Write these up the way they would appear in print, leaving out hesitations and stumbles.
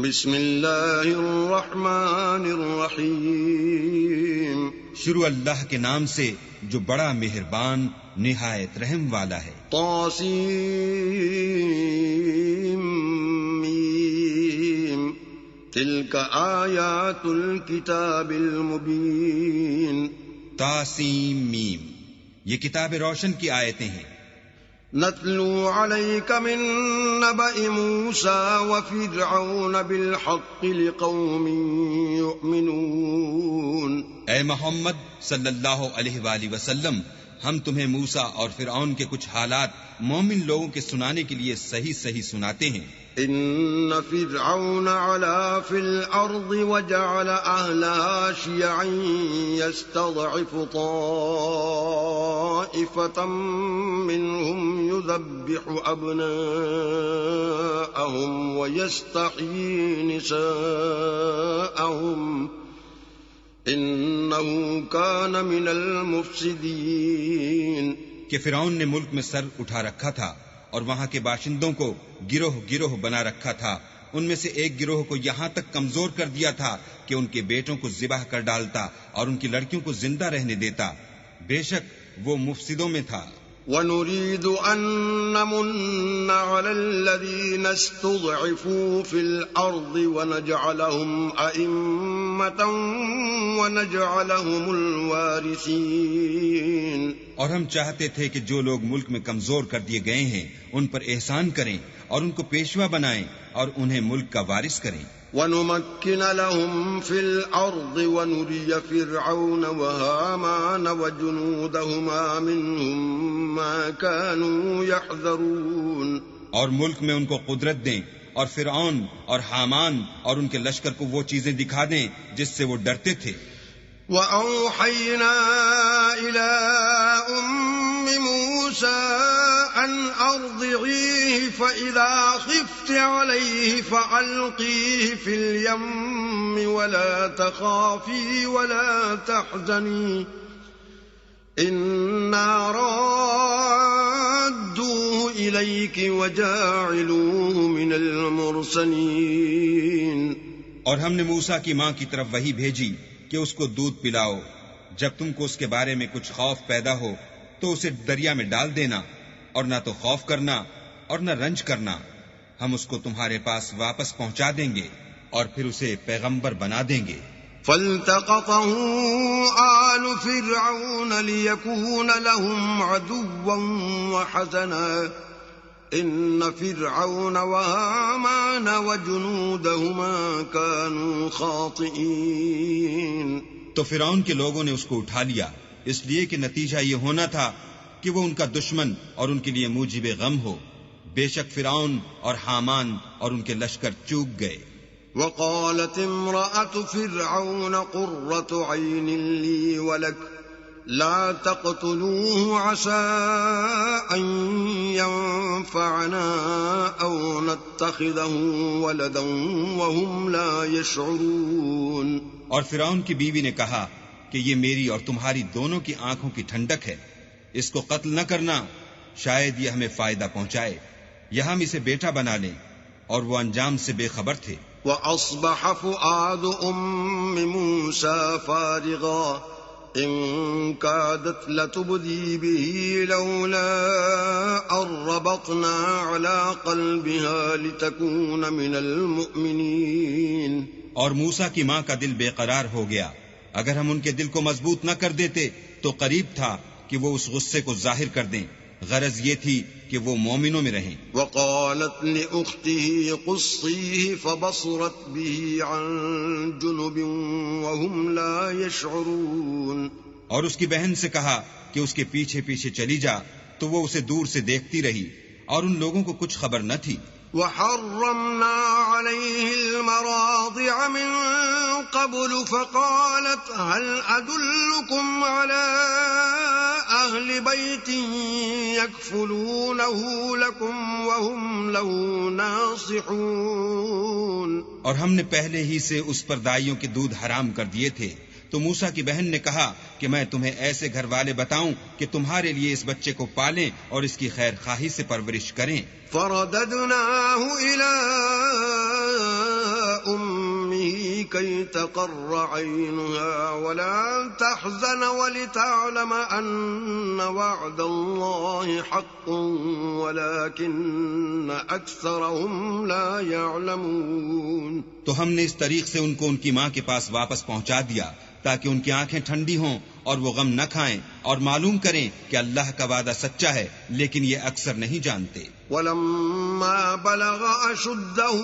بسم اللہ الرحمن الرحیم شروع اللہ کے نام سے جو بڑا مہربان نہایت رحم والا ہے۔ طاسیم تلک آیات الکتاب المبین۔ تاسیم میم، یہ کتاب روشن کی آیتیں ہیں۔ نتلو علیک من نبأ موسیٰ وفرعون بالحق لقوم یؤمنون۔ اے محمد صلی اللہ علیہ وآلہ وسلم، ہم تمہیں موسیٰ اور فرعون کے کچھ حالات مومن لوگوں کے سنانے کے لیے صحیح صحیح سناتے ہیں۔ ان فرعون علا فی الارض وجعل اہلها شیعا یستضعف طائفة منهم يذبح ابناءهم ويستحيي نساءهم انه كان من المفسدين۔ کہ فرعون نے ملک میں سر اٹھا رکھا تھا اور وہاں کے باشندوں کو گروہ گروہ بنا رکھا تھا، ان میں سے ایک گروہ کو یہاں تک کمزور کر دیا تھا کہ ان کے بیٹوں کو ذبح کر ڈالتا اور ان کی لڑکیوں کو زندہ رہنے دیتا، بے شک وہ مفسدوں میں تھا۔ وَنُرِيدُ أَن نَّمُنَّ عَلَى الَّذِينَ اسْتُضْعِفُوا فِي الْأَرْضِ وَنَجْعَلَهُمْ أَئِمَّةً وَنَجْعَلَهُمُ الْوَارِثِينَ۔ اور ہم چاہتے تھے کہ جو لوگ ملک میں کمزور کر دیے گئے ہیں ان پر احسان کریں اور ان کو پیشوا بنائیں اور انہیں ملک کا وارث کریں۔ وَنُمَكِّنَ لَهُمْ فِي الْأَرْضِ وَنُرِيَ فِرْعَوْنَ وَهَامَانَ وَجُنُودَهُمَا مِنْهُمْ مَا كَانُوا يَحْذَرُونَ۔ اور ملک میں ان کو قدرت دیں اور فرعون اور حامان اور ان کے لشکر کو وہ چیزیں دکھا دیں جس سے وہ ڈرتے تھے۔ وَأَوْحَيْنَا إِلَىٰ أُمِّ مُوسَىٰ أَنْ أَرْضِعِيهِ فَإِذَا خِفْتِ عَلَيْهِ فَأَلْقِيهِ فِي الْيَمِّ وَلَا تَخَافِي وَلَا تَحْزَنِي إِنَّا رَادُّوهُ إِلَيْكِ وَجَاعِلُوهُ مِنَ الْمُرْسَلِينَ۔ اور ہم نے موسیٰ کی ماں کی طرف وحی بھیجی کہ اس کو دودھ پلاؤ، جب تم کو اس کے بارے میں کچھ خوف پیدا ہو تو اسے دریا میں ڈال دینا، اور نہ تو خوف کرنا اور نہ رنج کرنا، ہم اس کو تمہارے پاس واپس پہنچا دیں گے اور پھر اسے پیغمبر بنا دیں گے۔ فَالْتَقَطَهُ آلُ فِرْعَوْنَ لِيَكُونَ لَهُمْ عَدُوًّا وَحَزَنًا إِنَّ فِرْعَوْنَ وَهَامَانَ وَجُنُودَهُمَا كَانُوا خَاطِئِينَ۔ تو فرعون کے لوگوں نے اس کو اٹھا لیا، اس لیے کہ نتیجہ یہ ہونا تھا کہ وہ ان کا دشمن اور ان کے لیے موجب غم ہو، بے شک فرعون اور حامان اور ان کے لشکر چوک گئے۔ وقالت امرأة فرعون قرة عين لي ولك لا تقتلوه عسى أن ينفعنا أو نتخذه ولدا وهم لا يشعرون۔ اور فرعون کی بیوی نے کہا کہ یہ میری اور تمہاری دونوں کی آنکھوں کی ٹھنڈک ہے، اس کو قتل نہ کرنا، شاید یہ ہمیں فائدہ پہنچائے یا ہم اسے بیٹا بنا لیں، اور وہ انجام سے بے خبر تھے۔ وَأَصْبَحَ فُؤَادُ أُمِّ مُوسَىٰ فَارِغًا إِن كَادَتْ لَتُبْدِي بِهِ لَوْلَا أَن رَّبَطْنَا عَلَىٰ قَلْبِهَا لِتَكُونَ مِنَ الْمُؤْمِنِينَ۔ اور موسیٰ کی ماں کا دل بے قرار ہو گیا، اگر ہم ان کے دل کو مضبوط نہ کر دیتے تو قریب تھا کہ وہ اس غصے کو ظاہر کر دیں، غرض یہ تھی کہ وہ مومنوں میں رہیں۔ وقالت لأخته قصيه فبصرت به عن جنب وهم لا يشعرون۔ اور اس کی بہن سے کہا کہ اس کے پیچھے پیچھے چلی جا، تو وہ اسے دور سے دیکھتی رہی اور ان لوگوں کو کچھ خبر نہ تھی۔ وحرمنا عليه المراضع من قبل فقالت هل أدلكم على أهل بيت يكفلونه لكم وهم له ناصحون۔ اور ہم نے پہلے ہی سے اس پر دائیوں کے دودھ حرام کر دیے تھے، تو موسیٰ کی بہن نے کہا کہ میں تمہیں ایسے گھر والے بتاؤں کہ تمہارے لیے اس بچے کو پالیں اور اس کی خیر خواہی سے پرورش کریں۔ فرددناه إلى كي تقر عينها ولا تحزن ولتعلم أن وعد الله حق ولكن أكثرهم لا يعلمون. تو ہم نے اس طریق سے ان کو ان کی ماں کے پاس واپس پہنچا دیا تاکہ ان کی آنکھیں ٹھنڈی ہوں اور وہ غم نہ کھائیں اور معلوم کریں کہ اللہ کا وعدہ سچا ہے، لیکن یہ اکثر نہیں جانتے. وَلَمَّا بَلَغَ أَشُدَّهُ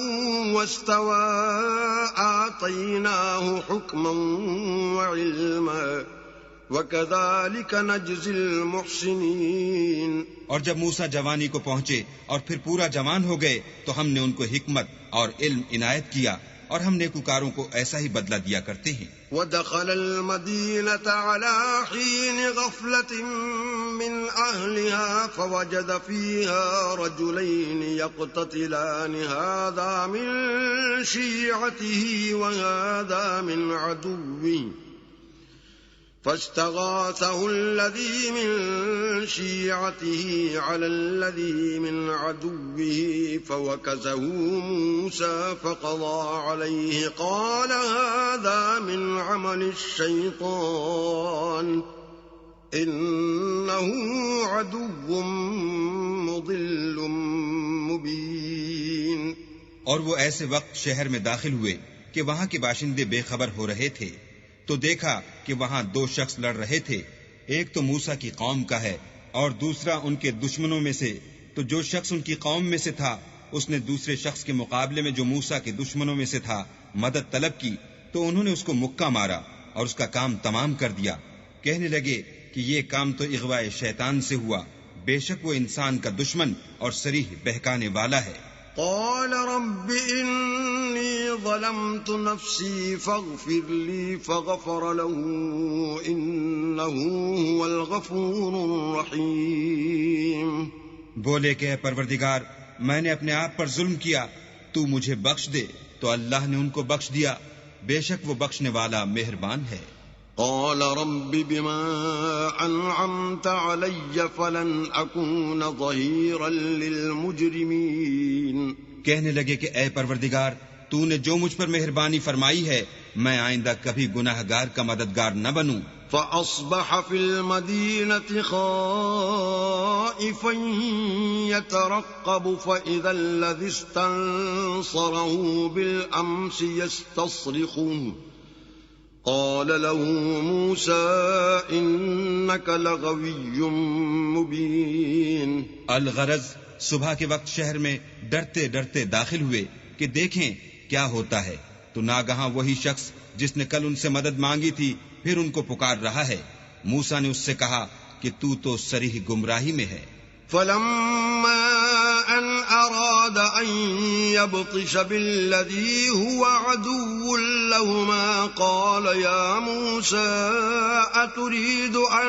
وَاسْتَوَىٰ آتَيْنَاهُ حُكْمًا وَعِلْمًا وَكَذَلِكَ نَجْزِي الْمُحْسِنِينَ. اور جب موسیٰ جوانی کو پہنچے اور پھر پورا جوان ہو گئے تو ہم نے ان کو حکمت اور علم عنایت کیا اور ہم نیکوکاروں کو ایسا ہی بدلہ دیا کرتے ہیں. وَدَخَلَ الْمَدِينَةَ عَلَىٰ حِينِ غَفْلَةٍ مِّنْ أَهْلِهَا فَوَجَدَ فِيهَا رَجُلَيْنِ يَقْتَتِلَانِ هَٰذَا مِن شِيعَتِهِ وَهَٰذَا مِنْ عَدُوِّهِ فاستغاثه الذي من شيعته على الذي من عدوه فوكزه موسى فقضى عليه قال هذا من عمل الشيطان إنه عدو مضل مبين. اور وہ ایسے وقت شہر میں داخل ہوئے کہ وہاں کے باشندے بے خبر ہو رہے تھے تو دیکھا کہ وہاں دو شخص لڑ رہے تھے، ایک تو موسیٰ کی قوم کا ہے اور دوسرا ان کے دشمنوں میں سے. تو جو شخص ان کی قوم میں سے تھا اس نے دوسرے شخص کے مقابلے میں جو موسیٰ کے دشمنوں میں سے تھا مدد طلب کی تو انہوں نے اس کو مکہ مارا اور اس کا کام تمام کر دیا. کہنے لگے کہ یہ کام تو اغواء شیطان سے ہوا، بے شک وہ انسان کا دشمن اور صریح بہکانے والا ہے. قال رب إني ظلمت نفسي فاغفر لي فغفر له إنه هو الغفور الرحيم. بولے کہ اے پروردگار میں نے اپنے آپ پر ظلم کیا، تو مجھے بخش دے. تو اللہ نے ان کو بخش دیا، بے شک وہ بخشنے والا مہربان ہے. قال رب بما أنعمت علي فلن أكون ظهيرا للمجرمين. کہنے لگے کہ اے پروردگار تو نے جو مجھ پر مہربانی فرمائی ہے میں آئندہ کبھی گناہگار کا مددگار نہ بنوں. فأصبح في المدينة خائفا يترقب فإذا الذي استنصره بالأمس يستصرخه قال له موسى إنك لغوي مبين. الغرض صبح کے وقت شہر میں ڈرتے ڈرتے داخل ہوئے کہ دیکھیں کیا ہوتا ہے تو ناگہاں وہی شخص جس نے کل ان سے مدد مانگی تھی پھر ان کو پکار رہا ہے. موسیٰ نے اس سے کہا کہ تو صریح گمراہی میں ہے. فلما أن أراد أن يبطش بالذي هو عدو لهما قال يا موسى أتريد أن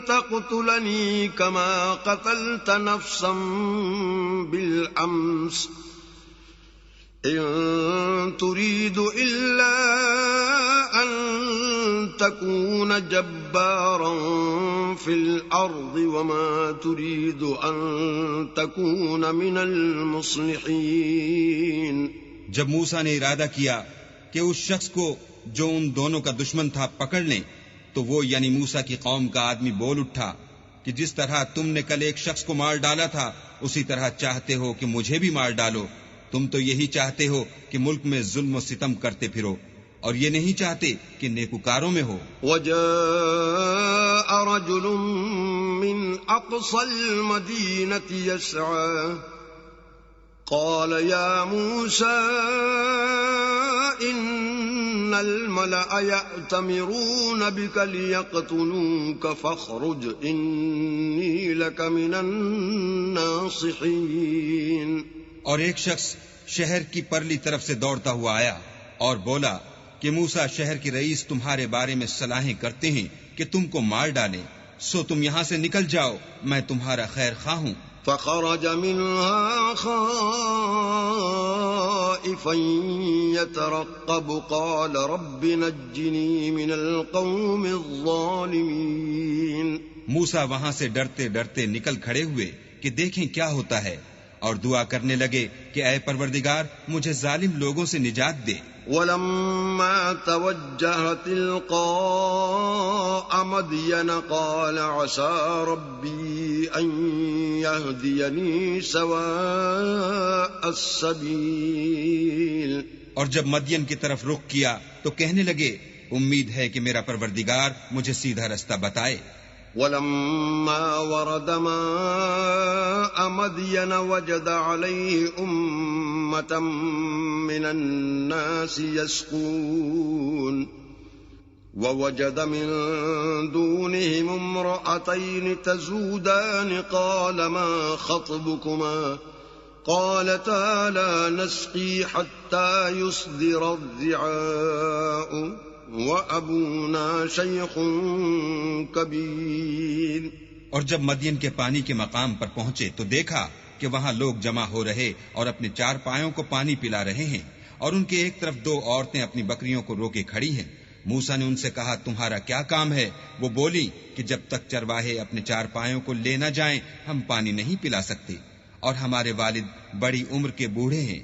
تقتلني كما قتلت نفسا بالأمس إن تريد إلا أن تكون جبارا في الأرض وما تريد أن تكون من المصلحين. جب موسیٰ نے ارادہ کیا کہ اس شخص کو جو ان دونوں کا دشمن تھا پکڑ لیں تو وہ یعنی موسیٰ کی قوم کا آدمی بول اٹھا کہ جس طرح تم نے کل ایک شخص کو مار ڈالا تھا اسی طرح چاہتے ہو کہ مجھے بھی مار ڈالو. تم تو یہی چاہتے ہو کہ ملک میں ظلم و ستم کرتے پھرو اور یہ نہیں چاہتے کہ نیکوکاروں میں ہو. وجاء رجل من أقصى المدينة يسعى قال يا موسى إن الملأ يأتمرون بك ليقتلوك فاخرج إني لك من الناصحين. اور ایک شخص شہر کی پرلی طرف سے دوڑتا ہوا آیا اور بولا کہ موسیٰ شہر کے رئیس تمہارے بارے میں صلاحیں کرتے ہیں کہ تم کو مار ڈالیں، سو تم یہاں سے نکل جاؤ، میں تمہارا خیر خواہ ہوں. فخرج منها خائفا يترقب قال رب نجني من القوم الظالمين. موسیٰ وہاں سے ڈرتے ڈرتے نکل کھڑے ہوئے کہ دیکھیں کیا ہوتا ہے اور دعا کرنے لگے کہ اے پروردگار مجھے ظالم لوگوں سے نجات دے۔ ولما توجه تلقاء مدين قال عسى ربي أن يهديني سواء السبيل۔ اور جب مدین کی طرف رخ کیا تو کہنے لگے امید ہے کہ میرا پروردگار مجھے سیدھا رستہ بتائے۔ ولما ورد ماء مدين وجد عليه أمة من الناس يسقون ووجد من دونهم امرأتين تزودان قال ما خطبكما قالتا لا نسقي حتى يصدر الرعاء وَأَبُونَا شَيْخٌ كَبِيرٌ۔ اور جب مدین کے پانی کے مقام پر پہنچے تو دیکھا کہ وہاں لوگ جمع ہو رہے اور اپنے چار پایوں کو پانی پلا رہے ہیں، اور ان کے ایک طرف دو عورتیں اپنی بکریوں کو روکے کھڑی ہیں۔ موسیٰ نے ان سے کہا تمہارا کیا کام ہے؟ وہ بولی کہ جب تک چرواہے اپنے چار پایوں کو لے نہ جائیں ہم پانی نہیں پلا سکتے، اور ہمارے والد بڑی عمر کے بوڑھے ہیں۔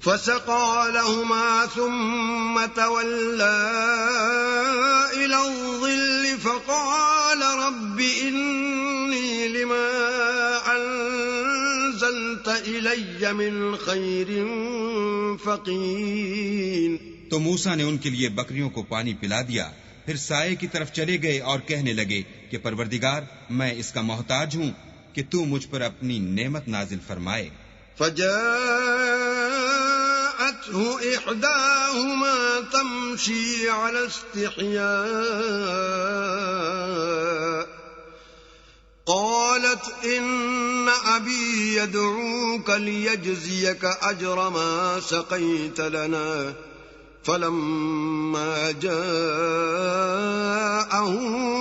فسقى لهما ثم تولى إلى الظل فقال رب إني لما أنزلت إلي من خير فقير۔ تو موسیٰ نے ان کے لیے بکریوں کو پانی پلا دیا، پھر سائے کی طرف چلے گئے اور کہنے لگے کہ پروردگار میں اس کا محتاج ہوں کہ تو مجھ پر اپنی نعمت نازل فرمائے۔ فجاءته إحداهما تمشي على استحياء قالت إن أبي يدعوك ليجزيك أجر ما سقيت لنا فلما جاءه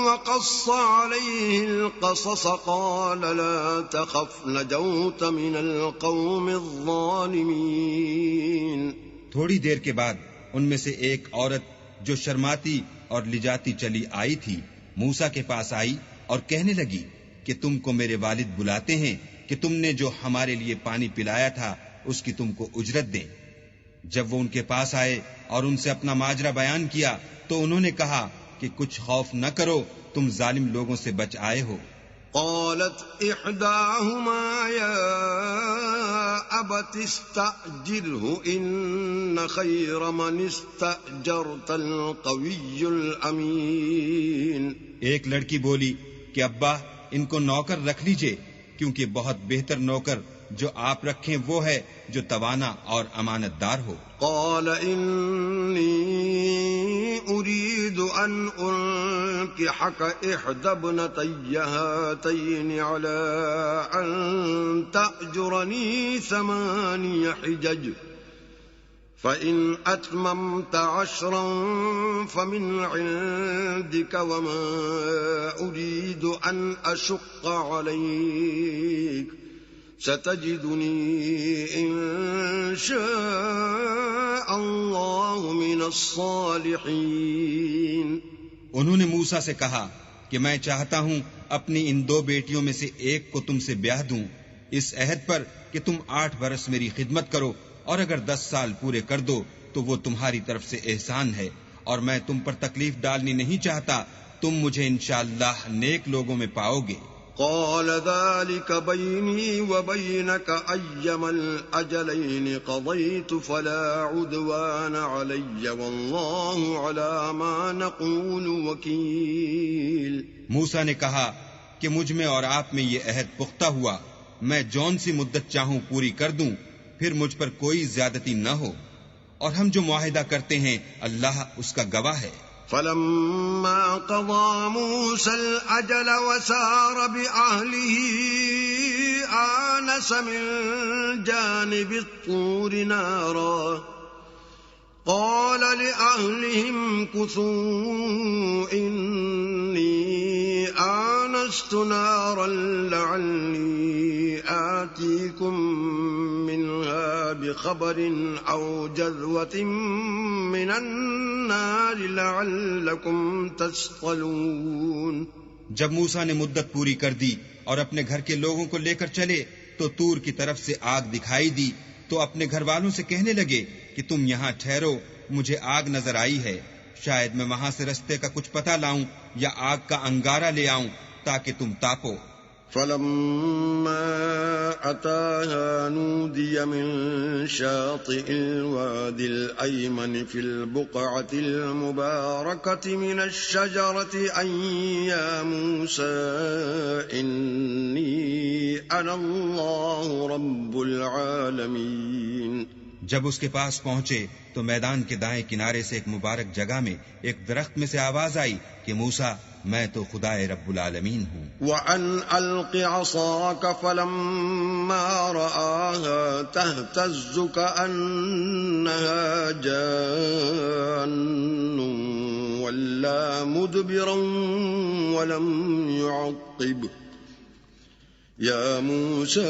وقص عليه القصص قال لا تخف نجوت من القوم الظالمين۔ تھوڑی دیر کے بعد ان میں سے ایک عورت جو شرماتی اور لجاتی چلی آئی تھی موسیٰ کے پاس آئی اور کہنے لگی کہ تم کو میرے والد بلاتے ہیں کہ تم نے جو ہمارے لیے پانی پلایا تھا اس کی تم کو اجرت دیں۔ جب وہ ان کے پاس آئے اور ان سے اپنا ماجرا بیان کیا تو انہوں نے کہا کہ کچھ خوف نہ کرو، تم ظالم لوگوں سے بچ آئے ہو۔ قالت احداهما يا ابت استأجره ان خير من استأجرت القوي الامين۔ ایک لڑکی بولی کہ ابا ان کو نوکر رکھ لیجئے، کیونکہ بہت بہتر نوکر جو آپ رکھیں وہ ہے جو توانا اور امانت دار ہو۔ قال انی اريد ان انكحك احدى ابنتي هاتين على ان تأجرني 8 حجج فإن أتممت 10 فمن عندك وما أريد أن أشق عليك ستجدني إن شاء الله من الصالحين۔ انہوں نے موسیٰ سے کہا کہ میں چاہتا ہوں اپنی ان 2 بیٹیوں میں سے ایک کو تم سے بیاہ دوں، اس عہد پر کہ تم 8 برس میری خدمت کرو، اور اگر 10 سال پورے کر دو تو وہ تمہاری طرف سے احسان ہے، اور میں تم پر تکلیف ڈالنی نہیں چاہتا، تم مجھے انشاءاللہ نیک لوگوں میں پاؤ گے۔ قال ذلك بيني وبينك أيما الأجلين قضيت فلا عدوان علي والله على ما نقول وكيل۔ موسیٰ نے کہا کہ مجھ میں اور آپ میں یہ عہد پختہ ہوا، میں جون سی مدت چاہوں پوری کر دوں، پھر مجھ پر کوئی زیادتی نہ ہو، اور ہم جو معاہدہ کرتے ہیں اللہ اس کا گواہ ہے۔ فلما قضى موسى الأجل وسار بأهله آنس من جانب الطور نارا قال لأهلهم كثوا إني آنست نارا لعلي آتيكم منها بخبر أو جذوة من النار لعلكم تصطلون۔ جب موسیٰ نے مدت پوری کر دی اور اپنے گھر کے لوگوں کو لے کر چلے تو طور کی طرف سے آگ دکھائی دی تو اپنے گھر والوں سے کہنے لگے کہ تم یہاں ٹھہرو، مجھے آگ نظر آئی ہے، شاید میں وہاں سے رستے کا کچھ پتہ لاؤں یا آگ کا انگارہ لے آؤں تاکہ تم تاپو۔ فلما أتاها نودي من شاطئ الوادي الأيمن في البقعة المباركة من الشجرة أن يا موسى إني أنا الله رب العالمين۔ جب اس کے پاس پہنچے تو میدان کے دائیں کنارے سے ایک مبارک جگہ میں ایک درخت میں سے آواز آئی کہ موسیٰ، میں تو خدائے رب العالمین ہوں۔ وَأَنْ أَلْقِ عَصَاكَ فَلَمَّا رَآهَا تَهْتَزُّ كَأَنَّهَا جَانٌّ وَلَّا مُدْبِرًا وَلَمْ يُعَقِّبْ يَا مُوسَى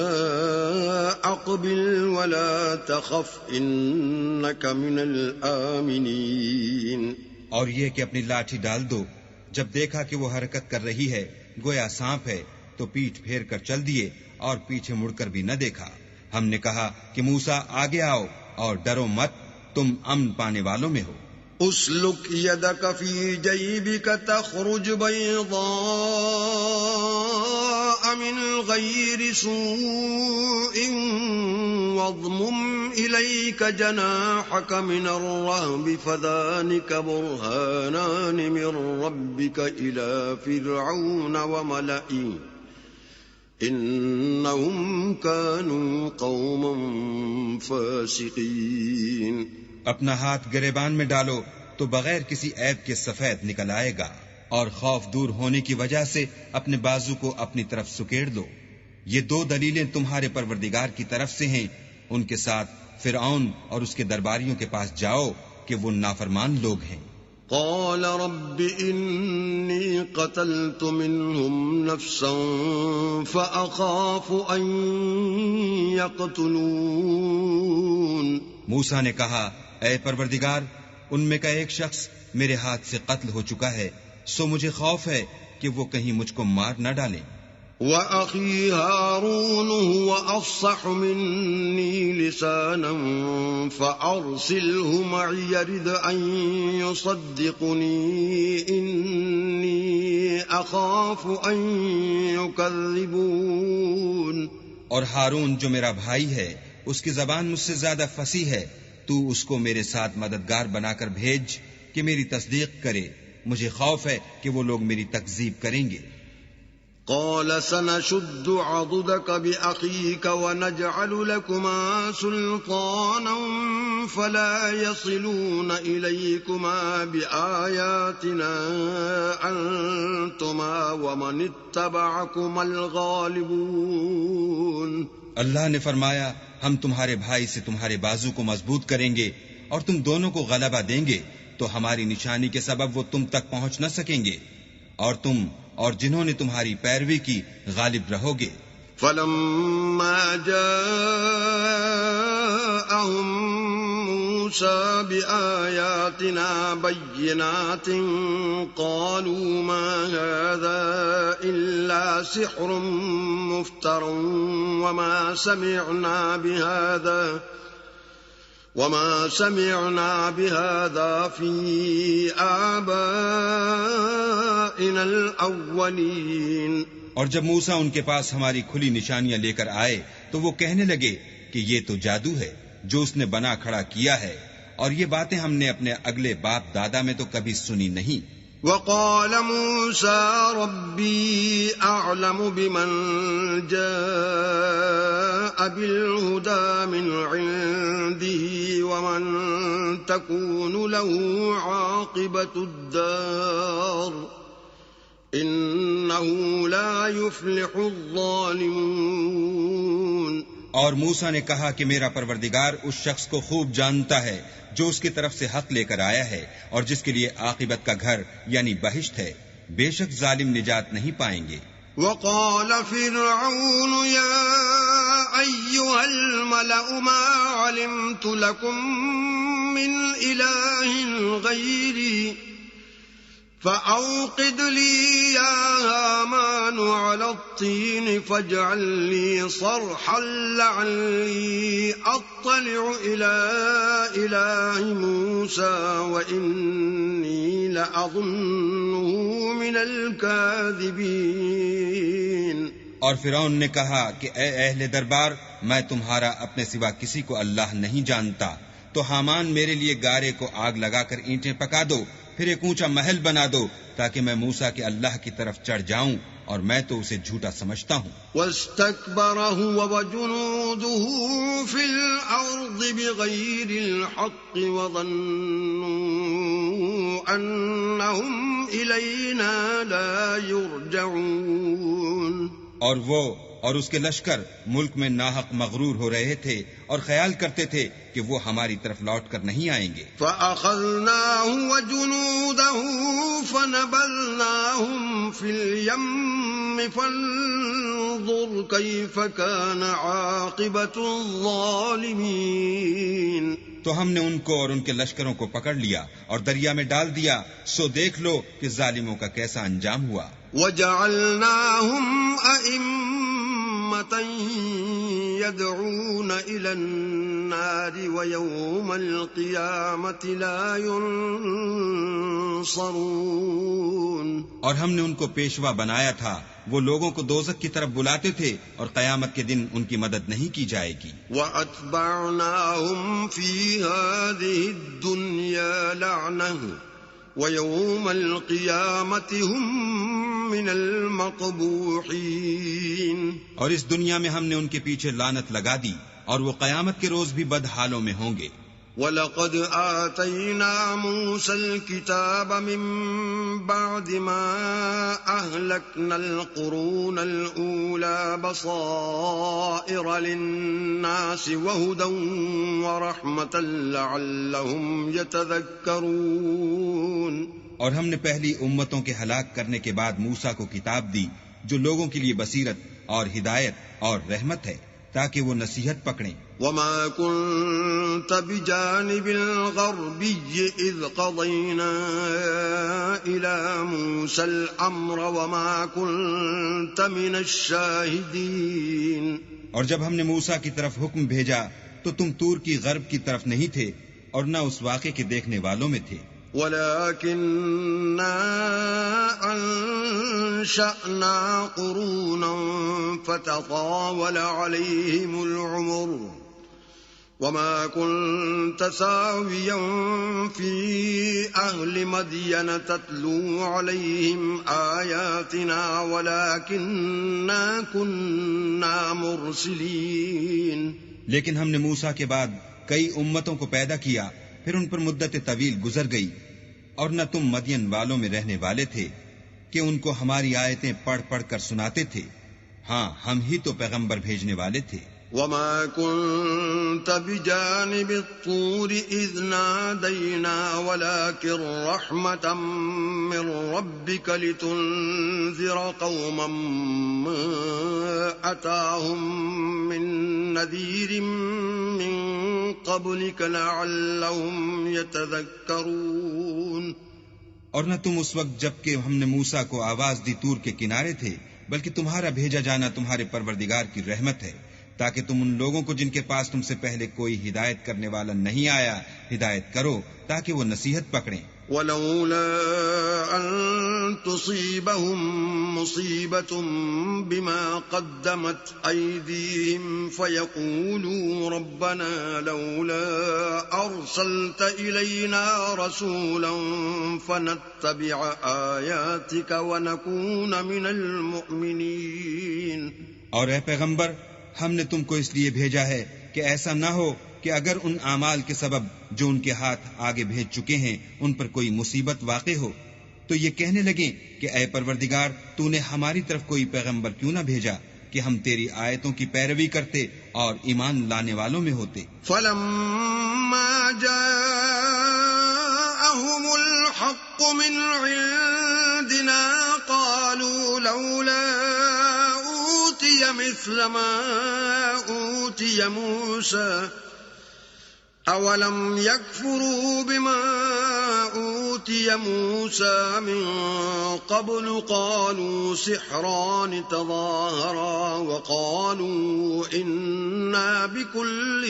أَقْبِلْ وَلَا تَخَفْ إِنَّكَ مِنَ الْآمِنِينَ۔ اور یہ کہ اپنی لاٹھی ڈال دو۔ جب دیکھا کہ وہ حرکت کر رہی ہے گویا سانپ ہے تو پیٹھ پھیر کر چل دیے اور پیچھے مڑ کر بھی نہ دیکھا۔ ہم نے کہا کہ موسیٰ آگے آؤ اور ڈرو مت، تم امن پانے والوں میں ہو۔ اسلک یدک فی جیبک تخرج بیضاء من غیر سوء واضمم الیک جناحک من الرہب فذلک برہانان من ربک الی فرعون وملئہ انہم کانوا قوما فاسقین۔ اپنا ہاتھ گریبان میں ڈالو تو بغیر کسی عیب کے سفید نکل آئے گا، اور خوف دور ہونے کی وجہ سے اپنے بازو کو اپنی طرف سکیڑ دو۔ یہ دو دلیلیں تمہارے پروردگار کی طرف سے ہیں، ان کے ساتھ فرعون اور اس کے درباریوں کے پاس جاؤ کہ وہ نافرمان لوگ ہیں۔ قال رب انی قتلت منهم نفسا فأخاف ان يقتلون۔ موسیٰ نے کہا، اے پروردگار، ان میں کا ایک شخص میرے ہاتھ سے قتل ہو چکا ہے، سو مجھے خوف ہے کہ وہ کہیں مجھ کو مار نہ ڈالیں۔ وَأَخِي هَارُونُ هُوَ أَفْصَحُ مِنِّي لِسَانًا فَأَرْسِلْهُ مَعِيَ رِدْ أَن يُصَدِّقُنِي إِنِّي أَخَافُ أَن يُكَذِّبُونِ۔ اور ہارون جو میرا بھائی ہے، اس کی زبان مجھ سے زیادہ فصیح ہے، تو اس کو میرے ساتھ مددگار بنا کر بھیج کہ میری تصدیق کرے، مجھے خوف ہے کہ وہ لوگ میری تکذیب کریں گے۔ قال سنشد عضدك بأخيك ونجعل لكما سلطانا فلا يصلون إليكما بآياتنا أنتما ومن اتبعكما الغالبون۔ اللہ نے فرمایا، ہم تمہارے بھائی سے تمہارے بازو کو مضبوط کریں گے اور تم دونوں کو غلبہ دیں گے، تو ہماری نشانی کے سبب وہ تم تک پہنچ نہ سکیں گے، اور تم اور جنہوں نے تمہاری پیروی کی غالب رہو گے۔ فلما جاءهم موسى بآياتنا بينات قالوا ما هذا إلا سحر مفتر وما سمعنا بهذا في آبائنا الأولين۔ اور جب موسیٰ ان کے پاس ہماری کھلی نشانیاں لے کر آئے تو وہ کہنے لگے کہ یہ تو جادو ہے جو اس نے بنا کھڑا کیا ہے، اور یہ باتیں ہم نے اپنے اگلے باپ دادا میں تو کبھی سنی نہیں۔ وقال موسى ربي أعلم بمن جاء بالهدى من عنده ومن تكون له عاقبة الدار إنه لا يفلح الظالمون۔ اور موسیٰ نے کہا کہ میرا پروردگار اس شخص کو خوب جانتا ہے جو اس کی طرف سے حق لے کر آیا ہے اور جس کے لیے عاقبت کا گھر یعنی بہشت ہے، بے شک ظالم نجات نہیں پائیں گے۔ وقال فرعون يا أيها الملأ ما علمت لكم من إله غيري فأوقد لي يا هامان على الطين فاجعل لي صرحا لعلي أطلع إلى إله موسى وإني لأظنه من الكاذبين. اور فرعون نے کہا کہ اے اہل دربار، میں تمہارا اپنے سوا کسی کو اللہ نہیں جانتا، تو حامان میرے لیے گارے کو آگ لگا کر اینٹیں پکا دو، پھر ایک اونچا محل بنا دو تاکہ میں موسیٰ کے اللہ کی طرف چڑھ جاؤں، اور میں تو اسے جھوٹا سمجھتا ہوں. واستكبر هو وجنوده في الأرض بغير الحق وظنوا أنهم إلينا لا يرجعون. اور وہ اور اس کے لشکر ملک میں ناحق مغرور ہو رہے تھے اور خیال کرتے تھے کہ وہ ہماری طرف لوٹ کر نہیں آئیں گے. فَأَخَذْنَاهُ وَجُنُودَهُ فَنَبَذْنَاهُمْ فِي الْيَمِّ فَانظُرْ كَيْفَ كَانَ عَاقِبَةُ الظَّالِمِينَ. تو ہم نے ان کو اور ان کے لشکروں کو پکڑ لیا اور دریا میں ڈال دیا، سو دیکھ لو کہ ظالموں کا کیسا انجام ہوا. وَجَعَلْنَاهُمْ أَئِمَّةً يَدْعُونَ إِلَى النَّارِ وَيَوْمَ الْقِيَامَةِ لَا يُنصَرُونَ. اور ہم نے ان کو پیشوا بنایا تھا، وہ لوگوں کو دوزخ کی طرف بلاتے تھے اور قیامت کے دن ان کی مدد نہیں کی جائے گی. وَأَتْبَعْنَاهُمْ فِي هَذِهِ الدُّنْيَا لَعْنَةً وَيَوْمَ الْقِيَامَةِ هُمْ مِنَ الْمَقْبُوحِينَ. اور اس دنیا میں ہم نے ان کے پیچھے لعنت لگا دی اور وہ قیامت کے روز بھی بد حالوں میں ہوں گے. وَلَقَدْ آتَيْنَا مُوسَى الْكِتَابَ مِن بَعْدِ مَا أَهْلَكْنَا الْقُرُونَ الْأُولَى بَصَائِرَ لِلنَّاسِ وَهُدًى وَرَحْمَةً لَعَلَّهُمْ يَتَذَكَّرُونَ. اور ہم نے پہلی امتوں کے ہلاک کرنے کے بعد موسیٰ کو کتاب دی جو لوگوں کے لیے بصیرت اور ہدایت اور رحمت ہے تاکہ وہ نصیحت پکڑیں. وَمَا كُنْتَ بِجَانِبِ الْغَرْبِيِّ إِذْ قَضَيْنَا إِلَى مُوسَى الْأَمْرَ وَمَا كُنْتَ مِنَ الشَّاهِدِينَ. اور جب ہم نے موسیٰ کی طرف حکم بھیجا تو تم تور کی غرب کی طرف نہیں تھے اور نہ اس واقعے کے دیکھنے والوں میں تھے. وَلَكِنَّا أَنشَأْنَا قُرُونًا فَتَطَاوَلَ عَلَيْهِمُ الْعُمُرُ وَمَا كُنْتَ سَاوِيًا فِي أَهْلِ مَدْيَنَ تَتْلُو عَلَيْهِمْ آيَاتِنَا وَلَكِنَّا كُنَّا مُرْسِلِينَ. لیکن ہم نے موسیٰ کے بعد کئی امتوں کو پیدا کیا، پھر ان پر مدت طویل گزر گئی، اور نہ تم مدین والوں میں رہنے والے تھے کہ ان کو ہماری آیتیں پڑھ پڑھ کر سناتے تھے. ہاں، ہم ہی تو پیغمبر بھیجنے والے تھے. وَمَا كُنْتَ بِجَانِبِ الطُّورِ إِذْ نَادَيْنَا وَلَكِنْ رَحْمَةً مِّن رَّبِّكَ لِتُنذِرَ قَوْمًا مَّا أَتَاهُم مِّن نَّذِيرٍ مِّن قَبْلِكَ لَعَلَّهُمْ يَتَذَكَّرُونَ. اور نہ تم اس وقت جب کہ ہم نے موسیٰ کو آواز دی طور کے کنارے تھے، بلکہ تمہارا بھیجا جانا تمہارے پروردگار کی رحمت ہے تاکہ تم ان لوگوں کو جن کے پاس تم سے پہلے کوئی ہدایت کرنے والا نہیں آیا ہدایت کرو تاکہ وہ نصیحت پکڑیں. وَلَوْلَا أَن تُصِيبَهُم مُّصِيبَةٌ بِمَا قَدَّمَتْ أَيْدِيهِمْ فَيَقُولُوا رَبَّنَا لَوْلَا أَرْسَلْتَ إِلَيْنَا رَسُولًا فَنَتَّبِعَ آيَاتِكَ وَنَكُونَ مِنَ الْمُؤْمِنِينَ. اور اے پیغمبر، ہم نے تم کو اس لیے بھیجا ہے کہ ایسا نہ ہو کہ اگر ان اعمال کے سبب جو ان کے ہاتھ آگے بھیج چکے ہیں ان پر کوئی مصیبت واقع ہو تو یہ کہنے لگیں کہ اے پروردگار، تو نے ہماری طرف کوئی پیغمبر کیوں نہ بھیجا کہ ہم تیری آیتوں کی پیروی کرتے اور ایمان لانے والوں میں ہوتے. فَلَمَّا جَاءَهُمُ الْحَقُّ مِنْ عِنْدِنَا قَالُوا لَوْلَا أُوتِيَ مِثْلَ مَا أُوتِيَ مُوسَى أَوَلَمْ يَكْفُرُوا بِمَا أُوتِيَ أوتي موسى من قبل قالوا سحران تظاهرا وقالوا إنا بكل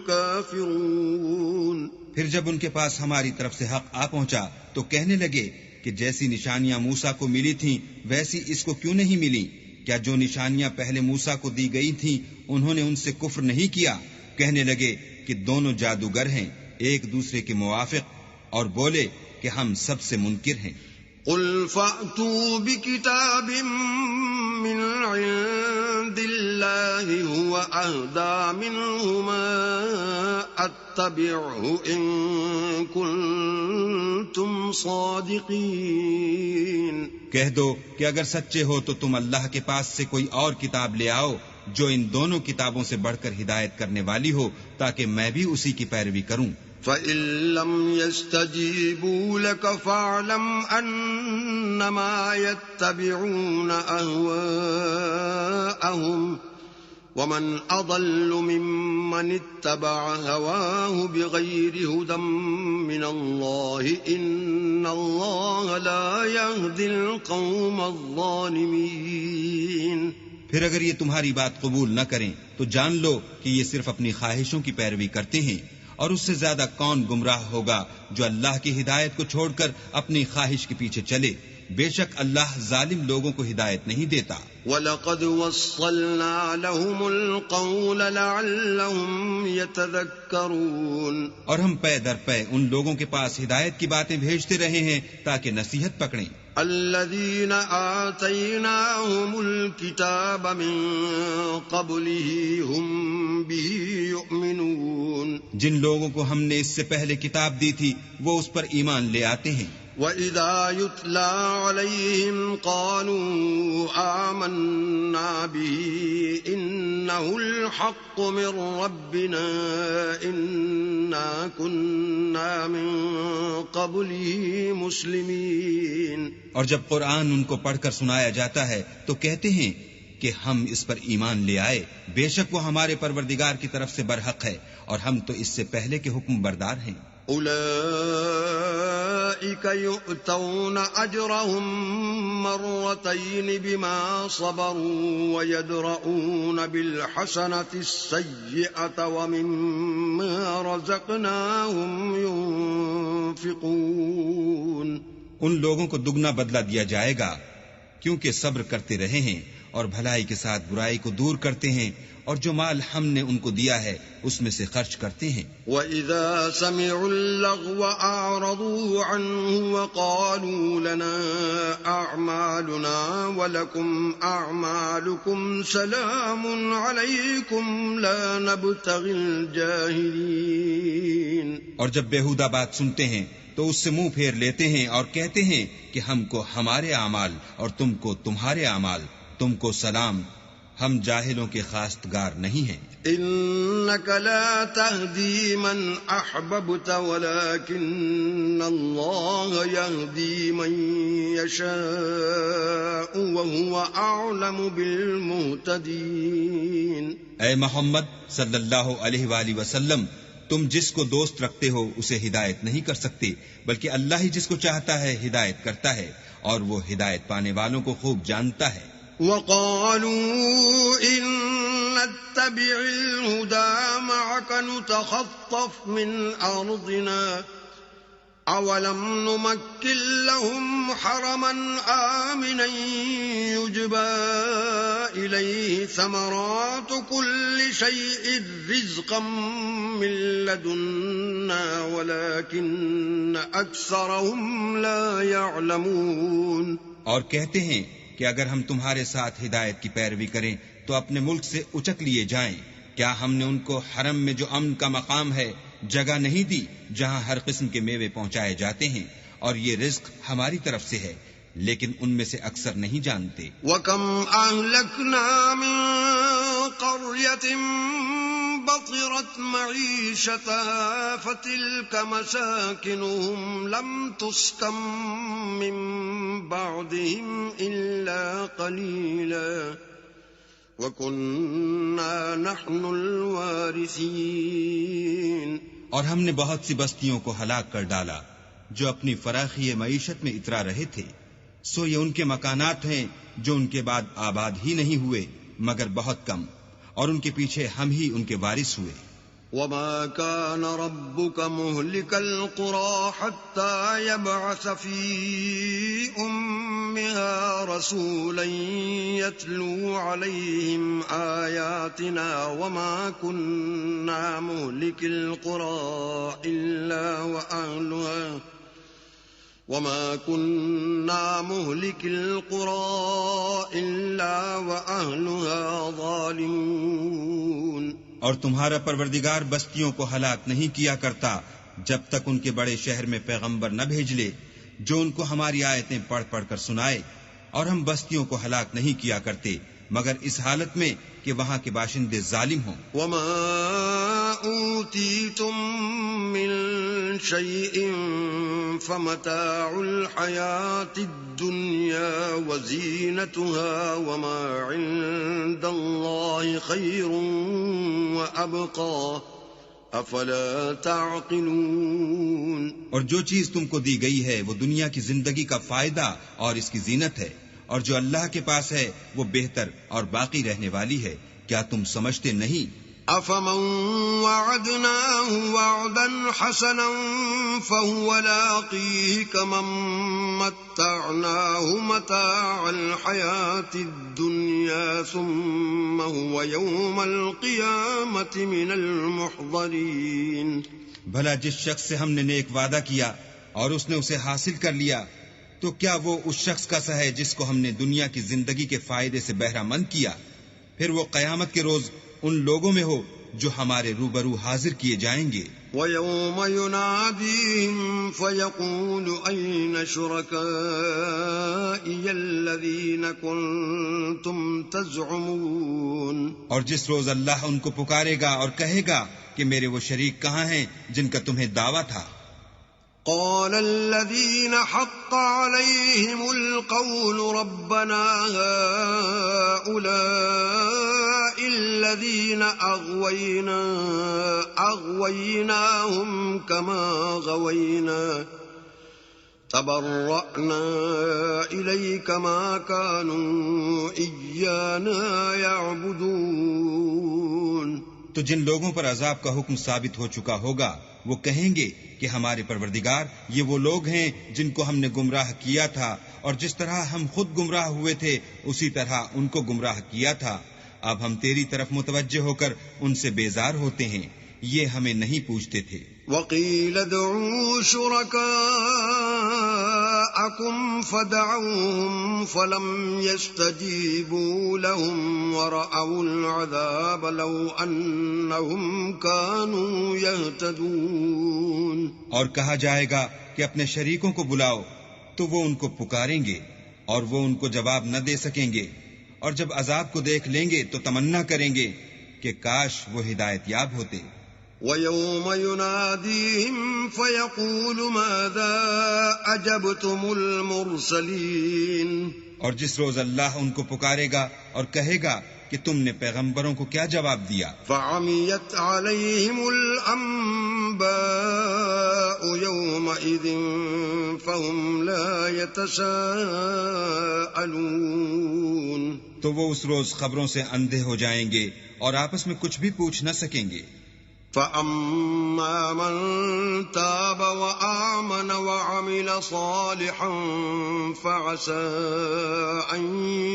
كافرون. پھر جب ان کے پاس ہماری طرف سے حق آ پہنچا تو کہنے لگے کہ جیسی نشانیاں موسیٰ کو ملی تھیں ویسی اس کو کیوں نہیں ملی؟ کیا جو نشانیاں پہلے موسیٰ کو دی گئی تھیں انہوں نے ان سے کفر نہیں کیا؟ کہنے لگے کہ دونوں جادوگر ہیں ایک دوسرے کے موافق، اور بولے کہ ہم سب سے منکر ہیں. قل فأتوا بكتاب من عند الله هو أهدى منهما أتبعه إن كنتم صادقين. کہہ دو کہ اگر سچے ہو تو تم اللہ کے پاس سے کوئی اور کتاب لے آؤ جو ان دونوں کتابوں سے بڑھ کر ہدایت کرنے والی ہو تاکہ میں بھی اسی کی پیروی کروں. فَإِن لَّمْ يَسْتَجِيبُوا لَكَ فَاعْلَمْ أَنَّمَا يَتَّبِعُونَ أَهْوَاءَهُمْ وَمَنْ أَضَلُّ مِمَّنِ اتَّبَعَ هَوَاهُ بِغَيْرِ هُدًى مِّنَ اللَّهِ إِنَّ اللَّهَ لَا يَهْدِي الْقَوْمَ الظَّالِمِينَ. پھر اگر یہ تمہاری بات قبول نہ کریں تو جان لو کہ یہ صرف اپنی خواہشوں کی پیروی کرتے ہیں، اور اس سے زیادہ کون گمراہ ہوگا جو اللہ کی ہدایت کو چھوڑ کر اپنی خواہش کے پیچھے چلے. بے شک اللہ ظالم لوگوں کو ہدایت نہیں دیتا. وَلَقَدْ وَصَّلْنَا لَهُمُ الْقَوْلَ لَعَلَّهُمْ يَتَذَكَّرُونَ. اور ہم پے در پے ان لوگوں کے پاس ہدایت کی باتیں بھیجتے رہے ہیں تاکہ نصیحت پکڑیں. الذين آتيناهم الكتاب من قبله هم به يؤمنون. جن لوگوں کو ہم نے اس سے پہلے کتاب دی تھی وہ اس پر ایمان لے آتے ہیں. وَإِذَا يُتْلَى عَلَيْهِمْ قَالُوا آمَنَّا بِهِ إِنَّهُ الْحَقُّ مِنْ رَبِّنَا إِنَّا كُنَّا مِنْ قَبْلِهِ مُسْلِمِينَ. اور جب قرآن ان کو پڑھ کر سنایا جاتا ہے تو کہتے ہیں کہ ہم اس پر ایمان لے آئے، بے شک وہ ہمارے پروردگار کی طرف سے برحق ہے اور ہم تو اس سے پہلے کے حکم بردار ہیں. أولئك يؤتون أجرهم مرتين بما صبروا ويدرؤون بالحسنة السيئة ومما رزقناهم ينفقون. ان لوگوں کو دگنا بدلہ دیا جائے گا کیونکہ صبر کرتے رہے ہیں اور بھلائی کے ساتھ برائی کو دور کرتے ہیں اور جو مال ہم نے ان کو دیا ہے اس میں سے خرچ کرتے ہیں. وَإِذَا سَمِعُوا اللَّغْوَ أَعْرَضُوا عَنْهُ وَقَالُوا لَنَا أَعْمَالُنَا وَلَكُمْ أَعْمَالُكُمْ سَلَامٌ عَلَيْكُمْ لَا نَبْتَغِي الْجَاهِلِينَ. اور جب بیہودہ بات سنتے ہیں تو اس سے منہ پھیر لیتے ہیں اور کہتے ہیں کہ ہم کو ہمارے اعمال اور تم کو تمہارے اعمال، تم کو سلام، ہم جاہلوں کے خواستگار نہیں ہیں. إنك لا تهدي من أحببت ولكن الله يهدي من يشاء وهو أعلم بالمهتدين. اے محمد صلی اللہ علیہ وآلہ وسلم، تم جس کو دوست رکھتے ہو اسے ہدایت نہیں کر سکتے، بلکہ اللہ ہی جس کو چاہتا ہے ہدایت کرتا ہے، اور وہ ہدایت پانے والوں کو خوب جانتا ہے. وقالوا إن نتبع الهدى معك نتخطف من أرضنا أولم نمكن لهم حرما آمنا يجبى إليه ثمرات كل شيء رزقا من لدنا ولكن أكثرهم لا يعلمون. اور کہتے ہیں کہ اگر ہم تمہارے ساتھ ہدایت کی پیروی کریں تو اپنے ملک سے اچک لیے جائیں. کیا ہم نے ان کو حرم میں جو امن کا مقام ہے جگہ نہیں دی جہاں ہر قسم کے میوے پہنچائے جاتے ہیں، اور یہ رزق ہماری طرف سے ہے، لیکن ان میں سے اکثر نہیں جانتے. وَكَمْ أَهْلَكْنَا مِنْ قَرْيَةٍ بَطِرَتْ مَعِيشَتَهَا فَتِلْكَ مَسَاكِنُهُمْ لَمْ تُسْكَنْ مِنْ بَعْدِهِمْ إِلَّا قَلِيلًا وَكُنَّا نَحْنُ الْوَارِثِينَ. اور ہم نے بہت سی بستیوں کو ہلاک کر ڈالا جو اپنی فراخی معیشت میں اترا رہے تھے، سو یہ ان کے مکانات ہیں جو ان کے بعد آباد ہی نہیں ہوئے مگر بہت کم، اور ان کے پیچھے ہم ہی ان کے وارث ہوئے۔ وما كان ربك مهلك القرى حتى يبعث في أمها رسولا يتلو عليهم آياتنا وما كنا مهلك القرى إلا وأهلها ظالمون۔ اور تمہارا پروردگار بستیوں کو ہلاک نہیں کیا کرتا جب تک ان کے بڑے شہر میں پیغمبر نہ بھیج لے جو ان کو ہماری آیتیں پڑھ پڑھ کر سنائے، اور ہم بستیوں کو ہلاک نہیں کیا کرتے مگر اس حالت میں کہ وہاں کے باشندے ظالم ہوں۔ وما أوتيتم من شيء فمتاع الحياة الدنيا وزينتها وما عند الله خير وأبقى أفلا تعقلون۔ اور جو چیز تم کو دی گئی ہے وہ دنیا کی زندگی کا فائدہ اور اس کی زینت ہے، اور جو اللہ کے پاس ہے وہ بہتر اور باقی رہنے والی ہے، کیا تم سمجھتے نہیں؟ أفمن وعدناه وعدا حسنا فهو لاقيه كمن متعناه متاع الحياة الدنيا ثم هو يوم القيامة من المحضرين۔ بھلا جس شخص سے ہم نے نیک وعدہ کیا اور اس نے اسے حاصل کر لیا تو کیا وہ اس شخص کا سا ہے جس کو ہم نے دنیا کی زندگی کے فائدے سے بہرہ مند کیا؟ پھر وہ قیامت کے روز ان لوگوں میں ہو جو ہمارے روبرو حاضر کیے جائیں گے۔ وَيَوْمَ يُنَادِيهِمْ فَيَقُولُ أَيْنَ شُرَكَائِيَ الَّذِينَ كُنتُمْ تَزْعُمُونَ۔ اور جس روز اللہ ان کو پکارے گا اور کہے گا کہ میرے وہ شریک کہاں ہیں جن کا تمہیں دعویٰ تھا؟ قال الذين حق عليهم القول ربنا هؤلاء الذين أغويناهم كما غوينا تبرأنا إليك ما كانوا إيانا يعبدون۔ تو جن لوگوں پر عذاب کا حکم ثابت ہو چکا ہوگا وہ کہیں گے کہ ہمارے پروردگار یہ وہ لوگ ہیں جن کو ہم نے گمراہ کیا تھا، اور جس طرح ہم خود گمراہ ہوئے تھے اسی طرح ان کو گمراہ کیا تھا۔ اب ہم تیری طرف متوجہ ہو کر ان سے بیزار ہوتے ہیں، یہ ہمیں نہیں پوچھتے تھے۔ وَقِيلَ ادْعُوا شُرَكَاءَكُمْ فَدَعَوْهُمْ فَلَمْ يَسْتَجِيبُوا لَهُمْ وَرَأَوُا الْعَذَابَ لَوْ أَنَّهُمْ كَانُوا يَهْتَدُونَ۔ اور کہا جائے گا کہ اپنے شریکوں کو بلاؤ تو وہ ان کو پکاریں گے اور وہ ان کو جواب نہ دے سکیں گے، اور جب عذاب کو دیکھ لیں گے تو تمنا کریں گے کہ کاش وہ ہدایت یاب ہوتے۔ وَيَوْمَ يُنَادِيهِمْ فَيَقُولُ مَاذَا أَجَبْتُمُ الْمُرْسَلِينَ۔ اور جس روز اللہ ان کو پکارے گا اور کہے گا کہ تم نے پیغمبروں کو کیا جواب دیا؟ فَعَمِيَتْ عَلَيْهِمُ الْأَنبَاءُ يَوْمَئِذٍ فَهُمْ لَا يَتَسَاءَلُونَ۔ تو وہ اس روز خبروں سے اندھے ہو جائیں گے اور آپس میں کچھ بھی پوچھ نہ سکیں گے۔ فَأَمَّا مَن تَابَ وَآمَنَ وَعَمِلَ صَالِحًا فَعَسَىٰ أَن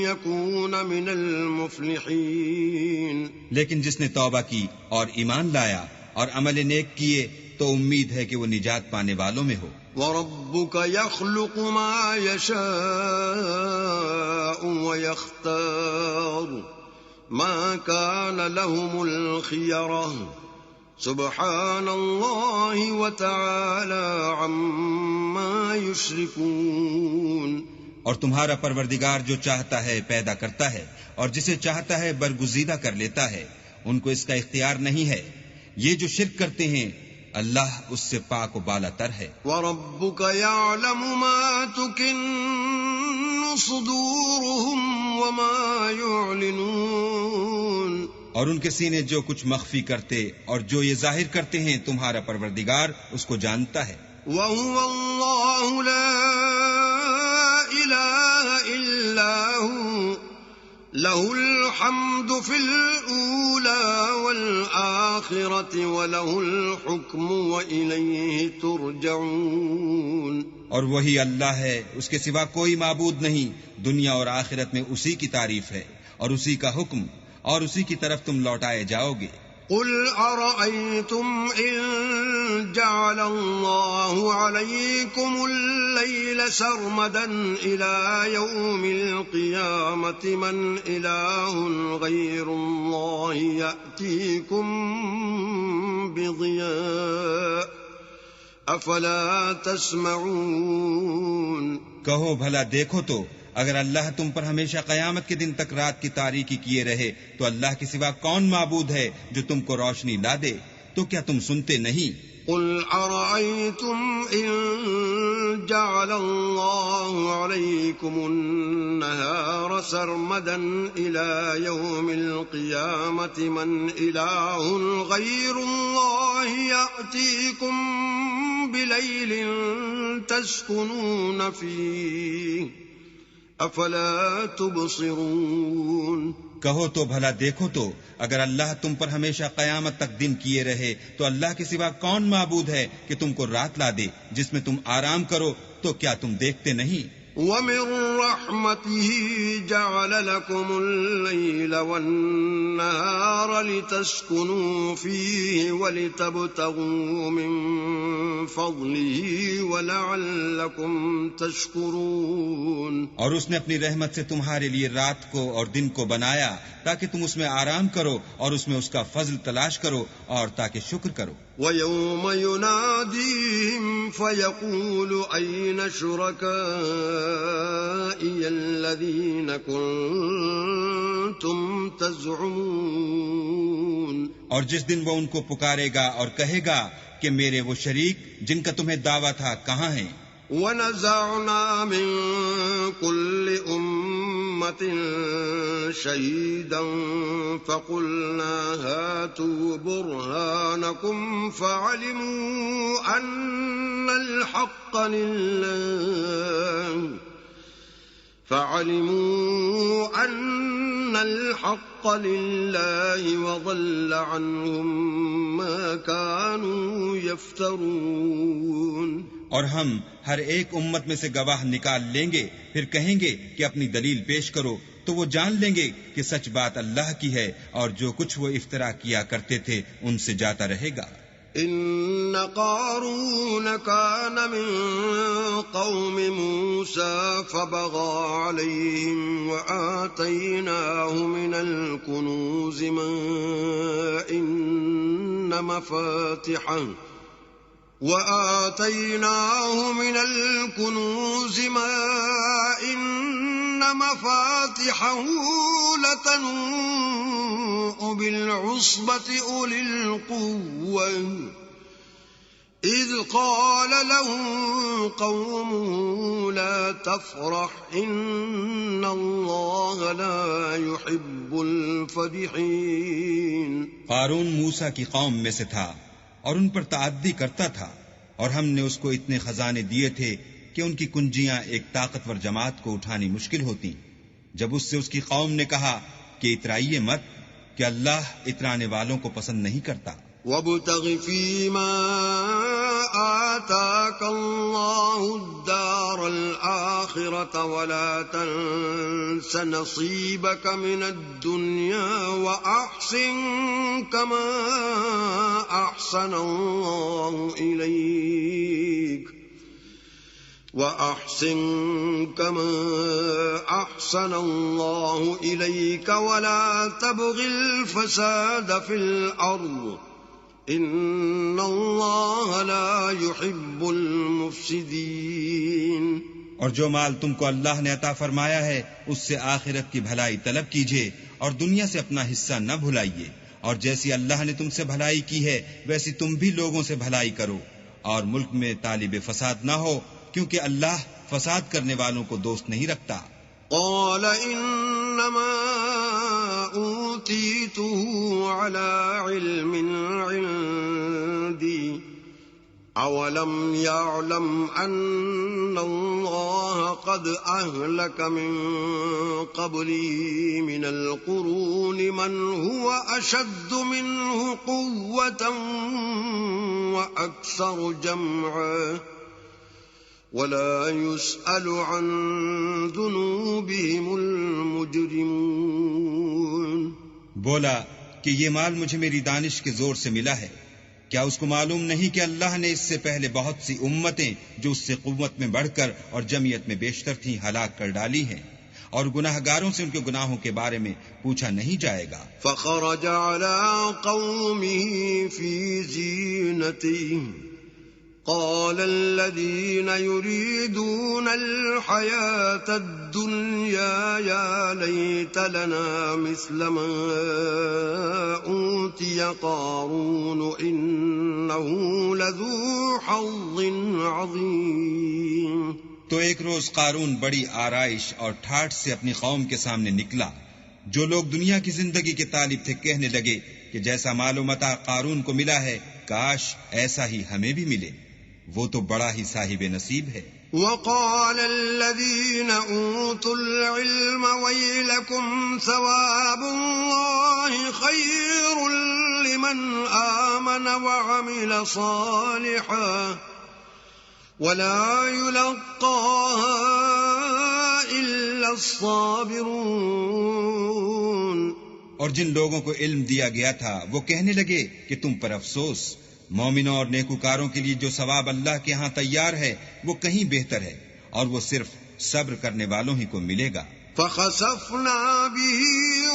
يَكُونَ مِنَ الْمُفْلِحِينَ۔ لیکن جس نے توبہ کی اور ایمان لایا اور عمل نیک کیے تو امید ہے کہ وہ نجات پانے والوں میں ہو۔ وَرَبُّكَ يَخْلُقُ مَا يَشَاءُ وَيَخْتَارُ مَا كَانَ لَهُمُ الْخِيَرَةُ سبحان اللہ وتعالی عما یشرکون۔ اور تمہارا پروردگار جو چاہتا ہے پیدا کرتا ہے اور جسے چاہتا ہے برگزیدہ کر لیتا ہے، ان کو اس کا اختیار نہیں ہے۔ یہ جو شرک کرتے ہیں اللہ اس سے پاک و بالا تر ہے۔ وَرَبُّكَ يَعْلَمُ مَا تُكِنُّ صُدُورُهُمْ وَمَا يُعْلِنُونَ۔ اور ان کے سینے جو کچھ مخفی کرتے اور جو یہ ظاہر کرتے ہیں تمہارا پروردگار اس کو جانتا ہے۔ وهو الله لا إله إلا هو له الحمد في الأولى والآخرة وله الحكم وإليه ترجعون. اور وہی اللہ ہے، اس کے سوا کوئی معبود نہیں، دنیا اور آخرت میں اسی کی تعریف ہے اور اسی کا حکم، اور اسی کی طرف تم لوٹائے جاؤ گے. قل أرأيتم إن جعل الله عليكم الليل سرمدا إلى يوم القيامة من إله غير الله يأتيكم بضياء أفلا تسمعون. کہو بھلا دیکھو تو اگر اللہ تم پر ہمیشہ قیامت کے دن تک رات کی تاریکی کیے رہے تو اللہ کے سوا کون معبود ہے جو تم کو روشنی لا دے؟ تو کیا تم سنتے نہیں؟ قل أرأيتم إن جعل الله عليكم النهار سرمدا إلى يوم القيامة من إله غير الله يأتيكم بليل تسكنون فيه افلا تبصرون. کہو تو بھلا دیکھو تو اگر اللہ تم پر ہمیشہ قیامت تک دن کیے رہے تو اللہ کے سوا کون معبود ہے کہ تم کو رات لا دے جس میں تم آرام کرو؟ تو کیا تم دیکھتے نہیں؟ وَمِن رَّحْمَتِهِ جَعَلَ لَكُمُ اللَّيْلَ وَالنَّهَارَ لِتَسْكُنُوا فِيهِ وَلِتَبْتَغُوا مِن فَضْلِهِ وَلَعَلَّكُمْ تَشْكُرُونَ. اور اس نے اپنی رحمت سے تمہارے لیے رات کو اور دن کو بنایا تاکہ تم اس میں آرام کرو اور اس میں اس کا فضل تلاش کرو اور تاکہ شکر کرو. وَيَوْمَ يُنَادِيهِمْ فَيَقُولُ أَيْنَ شُرَكَائِيَ الَّذِينَ كُنتُمْ تَزْعُمُونَ. اور جس دن وہ ان کو پکارے گا اور کہے گا کہ میرے وہ شریک جن کا تمہیں دعویٰ تھا کہاں ہیں؟ وَنَزَعْنَا مِن كُلِّ أُمَّةٍ شَهِيدًا فَقُلْنَا هَاتُوا بُرْهَانَكُمْ فَعَلِمُوا أَنَّ الْحَقَّ لِلَّهِ وَضَلَّ عَنْهُمْ مَا كَانُوا يَفْتَرُونَ. اور ہم ہر ایک امت میں سے گواہ نکال لیں گے، پھر کہیں گے کہ اپنی دلیل پیش کرو، تو وہ جان لیں گے کہ سچ بات اللہ کی ہے اور جو کچھ وہ افترا کیا کرتے تھے ان سے جاتا رہے گا. إن قارون كان من قوم موسى فبغى عليهم وآتيناه من الكنوز ما إن مفاتحه لتنوء بالعصبة أولي القوة إذ قال له قومه لا تفرح إن الله لا يحب الفرحين. قارون موسیٰ کی قوم میں سے تھا اور ان پر تعدی کرتا تھا، اور ہم نے اس کو اتنے خزانے دیے تھے کہ ان کی کنجیاں ایک طاقتور جماعت کو اٹھانی مشکل ہوتی. جب اس سے اس کی قوم نے کہا کہ اترائیے مت کہ اللہ اترانے والوں کو پسند نہیں کرتا. وَابْتَغِ فِيمَا آتَاكَ اللَّهُ الدَّارَ الْآخِرَةَ وَلَا تَنْسَ نَصِيبَكَ مِنَ الدُّنْيَا وَأَحْسِنْ كَمَا أَحْسَنَ اللَّهُ إِلَيْكَ وَلَا تَبْغِ الْفَسَادَ فِي الْأَرْضِ إِنَّ اللَّهَ لَا يُحِبُّ الْمُفْسِدِينَ. اور جو مال تم کو اللہ نے عطا فرمایا ہے اس سے آخرت کی بھلائی طلب کیجیے اور دنیا سے اپنا حصہ نہ بھلائیے، اور جیسی اللہ نے تم سے بھلائی کی ہے ویسی تم بھی لوگوں سے بھلائی کرو، اور ملک میں طالب فساد نہ ہو کیونکہ اللہ فساد کرنے والوں کو دوست نہیں رکھتا. قال انما اوتیته على علم عندي أَوَلَمْ يَعْلَمْ أَنَّ اللَّهَ قَدْ أَهْلَكَ مِن قَبْلِهِ مِنَ الْقُرُونِ مَنْ هُوَ أَشَدُّ مِنْهُ قُوَّةً وَأَكْثَرُ جَمْعًا وَلَا يُسْأَلُ عَنْ ذُنُوبِهِمُ الْمُجْرِمُونَ۔ بولا کہ یہ مال مجھے میری دانش کے زور سے ملا ہے، کیا اس کو معلوم نہیں کہ اللہ نے اس سے پہلے بہت سی امتیں جو اس سے قوت میں بڑھ کر اور جمعیت میں بیشتر تھیں ہلاک کر ڈالی ہیں، اور گناہگاروں سے ان کے گناہوں کے بارے میں پوچھا نہیں جائے گا۔ فخرج على قومه في زينته قال الذين يريدون الحياة الدنيا يا ليت لنا مثل ما أوتي قارون إنه لذو حظ عظيم۔ تو ایک روز قارون بڑی آرائش اور ٹھاٹھ سے اپنی قوم کے سامنے نکلا۔ جو لوگ دنیا کی زندگی کے طالب تھے کہنے لگے کہ جیسا مال و متاع قارون کو ملا ہے کاش ایسا ہی ہمیں بھی ملے، وہ تو بڑا ہی صاحب نصیب ہے۔ وقال الذين أوتوا العلم ويلكم ثواب الله خير لمن آمن وعمل صالحا ولا يلقاها إلا الصابرون۔ اور جن لوگوں کو علم دیا گیا تھا وہ کہنے لگے کہ تم پر افسوس، مومنوں اور نیکوکاروں کے لیے جو ثواب اللہ کے ہاں تیار ہے وہ کہیں بہتر ہے، اور وہ صرف صبر کرنے والوں ہی کو ملے گا۔ فخسفنا به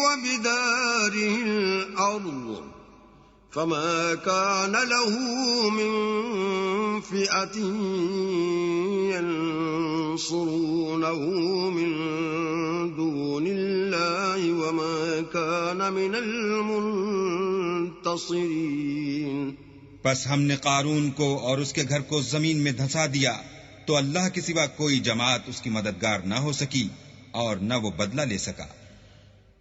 وبداره الأرض فما كان له من فئة ينصرونه من دون الله وما كان من المنتصرين۔ پس ہم نے قارون کو اور اس کے گھر کو زمین میں دھنسا دیا تو اللہ کے سوا کوئی جماعت اس کی مددگار نہ ہو سکی اور نہ وہ بدلہ لے سکا۔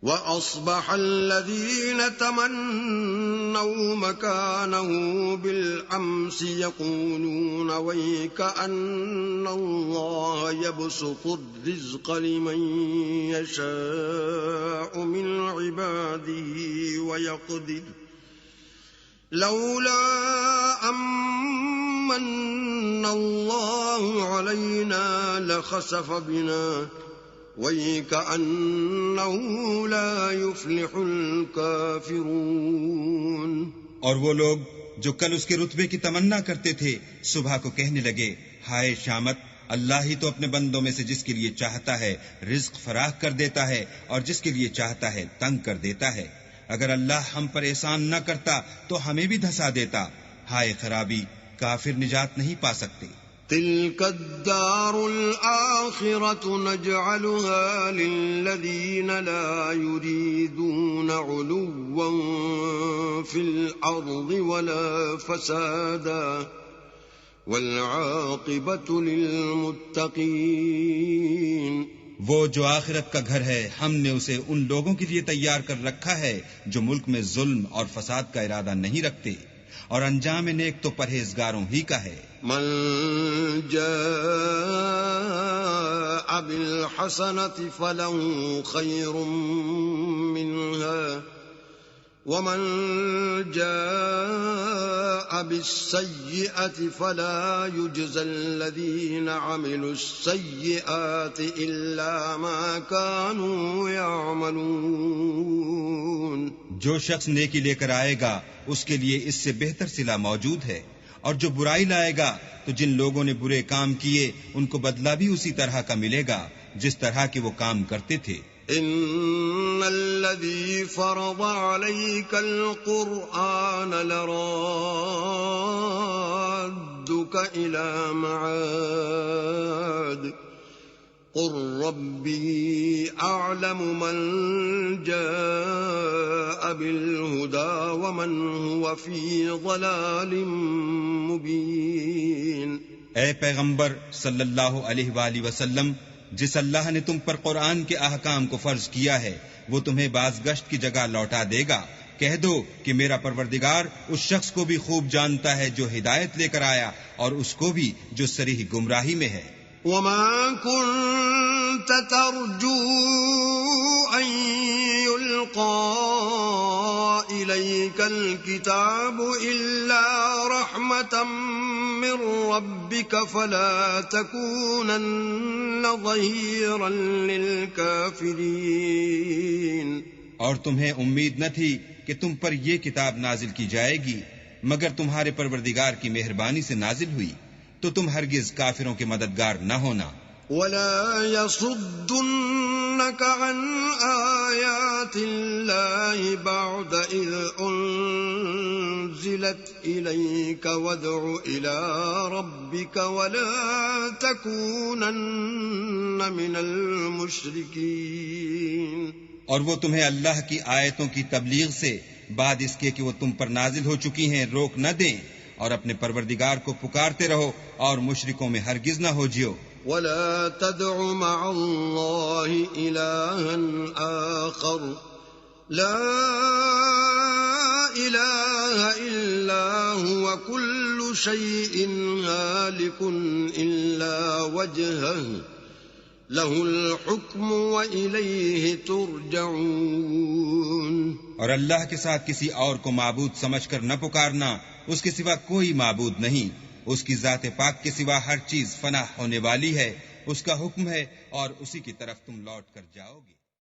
وَأَصْبَحَ الَّذِينَ تَمَنَّوْا مَكَانَهُ بِالْأَمْسِ يَقُولُونَ وَيْكَأَنَّ اللَّهَ يَبْسُطُ الرِّزْقَ لِمَن يَشَاءُ مِنْ عِبَادِهِ وَيَقْدِرُ لولا أمن الله علينا لخسف بنا وَيْكَأَنَّهُ لَا يُفْلِحُ الْكَافِرُونَ۔ اور وہ لوگ جو کل اس کے رتبے کی تمنا کرتے تھے صبح کو کہنے لگے ہائے شامت، اللہ ہی تو اپنے بندوں میں سے جس کے لیے چاہتا ہے رزق فراخ کر دیتا ہے اور جس کے لیے چاہتا ہے تنگ کر دیتا ہے۔ اگر اللہ ہم پر احسان نہ کرتا تو ہمیں بھی دھسا دیتا۔ ہائے خرابی، کافر نجات نہیں پا سکتے۔ تلك الدار الآخرة نجعلها للذين لا يريدون علوا في الأرض ولا فسادا والعاقبة للمتقين۔ وہ جو آخرت کا گھر ہے ہم نے اسے ان لوگوں کے لیے تیار کر رکھا ہے جو ملک میں ظلم اور فساد کا ارادہ نہیں رکھتے، اور انجام نیک تو پرہیزگاروں ہی کا ہے۔ من جاء بالحسنة فله خير منها ومن جاء بالسيئة فلا يجزى الذين عملوا السيئات إلا ما كانوا يعملون۔ جو شخص نیکی لے کر آئے گا اس کے لیے اس سے بہتر صلہ موجود ہے، اور جو برائی لائے گا تو جن لوگوں نے برے کام کیے ان کو بدلہ بھی اسی طرح کا ملے گا جس طرح کے وہ کام کرتے تھے۔ ان الذي فرض عليك القرآن لرادك الى معاد قل ربي اعلم من جاء بالهدى ومن هو في ضلال مبين۔ اے پیغمبر صلی اللہ علیہ وآلہ وسلم، جس اللہ نے تم پر قرآن کے احکام کو فرض کیا ہے وہ تمہیں بازگشت کی جگہ لوٹا دے گا، کہہ دو کہ میرا پروردگار اس شخص کو بھی خوب جانتا ہے جو ہدایت لے کر آیا اور اس کو بھی جو صریح گمراہی میں ہے۔ وما كنت ترجو أن يلقى إليك الكتاب إلا رحمة من ربك فلا تكونن ظهيرا للكافرين۔ اور تمہیں امید نہ تھی کہ تم پر یہ کتاب نازل کی جائے گی مگر تمہارے پروردگار کی مہربانی سے نازل ہوئی، تو تم ہرگز کافروں کے مددگار نہ ہونا۔ ولا يصدنك عن آيات الله بعد إذ أنزلت إليك وادع إلى ربك ولا تكونن من المشركين۔ اور وہ تمہیں اللہ کی آیتوں کی تبلیغ سے بعد اس کے کہ وہ تم پر نازل ہو چکی ہیں روک نہ دیں، اور اپنے پروردگار کو پکارتے رہو اور مشرکوں میں ہرگز نہ ہو جیو۔ ولا تدع مع الله إلها آخر لا إله إلا هو كل شيء هالك إلا وجهه له الحكم وإليه ترجعون۔ اور اللہ کے ساتھ کسی اور کو معبود سمجھ کر نہ پکارنا، اس کے سوا کوئی معبود نہیں، اس کی ذات پاک کے سوا ہر چیز فنا ہونے والی ہے، اس کا حکم ہے اور اسی کی طرف تم لوٹ کر جاؤ گے۔